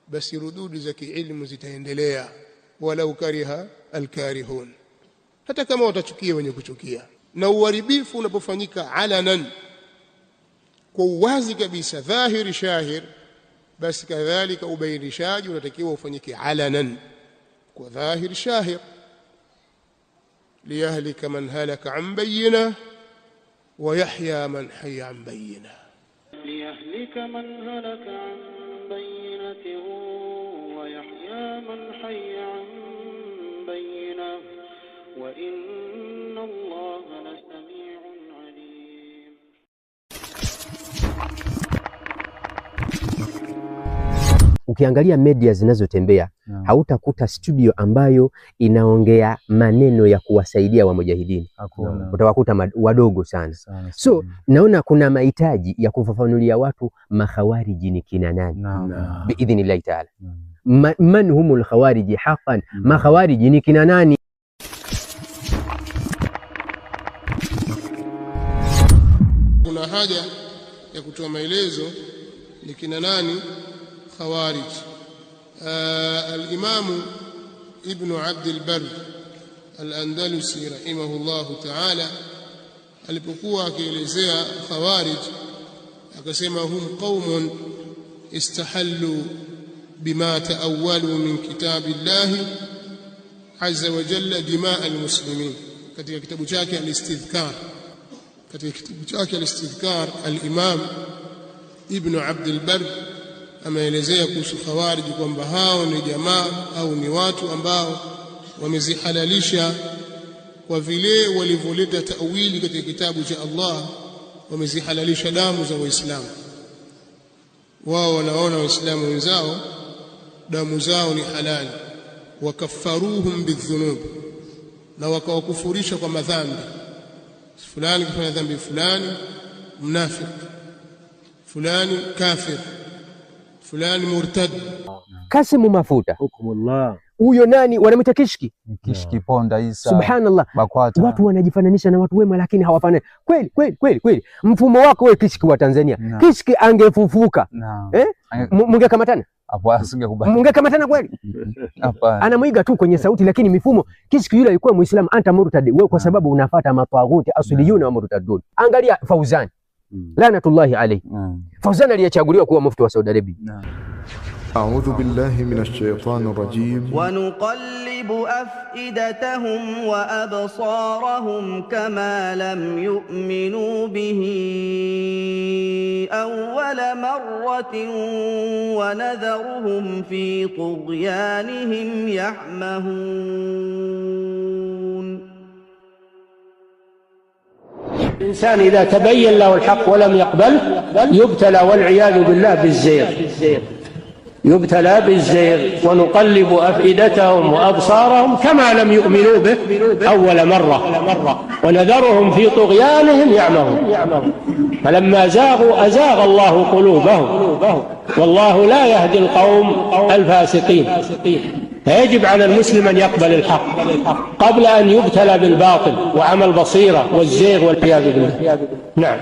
basi rududi za kiilmu zitaendelea, walau kariha alkarihun, hata kama watachukia wenye kuchukia. Na uharibifu unapofanyika alanan, kwa uwazi kabisa, dhahiri shahir, basi kadhalika ubainishaji unatakiwa ufanyike alanan, kwa dhahiri shahir. liyahlika man halaka an bayyinah wa yahya man hayya an bayyinah. ليهلك من هلك عن بينة ويحيى من حي عن بينة وإن الله لسميع عليم. Ukiangalia media zinazotembea hautakuta studio ambayo inaongea maneno ya kuwasaidia wa mujahidini. Utawakuta wadogo sana. So naona kuna mahitaji ya kufafanulia watu makhawariji ni kina nani biidhnillahi taala. Man humul khawariji haqqan, makhawariji ni kina nani? Kuna haja ya kutoa maelezo ni kina nani خوارج. الإمام ابن عبد البر الأندلسي رحمه الله تعالى alipokuwa akielezea khawarij akasema hum qaumun istahallu bima ta'awwalu min kitabillahi azza wa jalla dimaa almuslimin. Katika kitabu chake al-Istidhkar al-Imam Ibn Abd al-Barr ameelezea kuhusu khawarij kwamba hao ni jamaa au ni watu ambao wamezihalalisha kwa vile walivyoleta tawili katika kitabu cha Allah, wamezihalalisha damu za Waislamu. Wao wanaona Waislamu wenzao damu zao ni halali, wakaffaruhum bidhunub, na wakawakufurisha kwa madhambi fulani. Kufanya dhambi fulani mnafiki, fulani kafir, fulani murtad. Kasimu Mafuta hukumullah, huyo nani wanamwita Kishki? Kishki Ponda Isa, subhanallah. Bakwata. Watu wanajifananisha na watu wema lakini hawafanani. Kweli mfumo wako wewe Kishki wa Tanzania Kishki angefufuka mungekamatana hapo, asingekubali, mungekamatana kweli? Hapana, anamwiga tu kwenye sauti, lakini mifumo. Kishki yule alikuwa Muislamu, anta murtad wewe, kwa sababu unafuata mataghuti asliyuna wa murtadun. Angalia Fauzan lanatullahi alayhi. Fauzan aliyechaguliwa kuwa mufti wa Saudi Arabia. أعوذ بالله من الشيطان الرجيم. ونقلب أفئدتهم وأبصارهم كما لم يؤمنوا به أول مرة ونذرهم في طغيانهم يعمهون. الإنسان إذا تبين له الحق ولم يقبله يبتلى والعياذ بالله بالزيغ، يبتلى بالزيغ. ونقلب أفئدتهم وأبصارهم كما لم يؤمنوا به أول مرة ونذرهم في طغيانهم يعمهون. فلما زاغوا أزاغ الله قلوبهم والله لا يهدي القوم الفاسقين. فيجب على المسلم أن يقبل الحق قبل أن يبتلى بالباطل وعمى البصيرة والزيغ والعياذ بالله. نعم.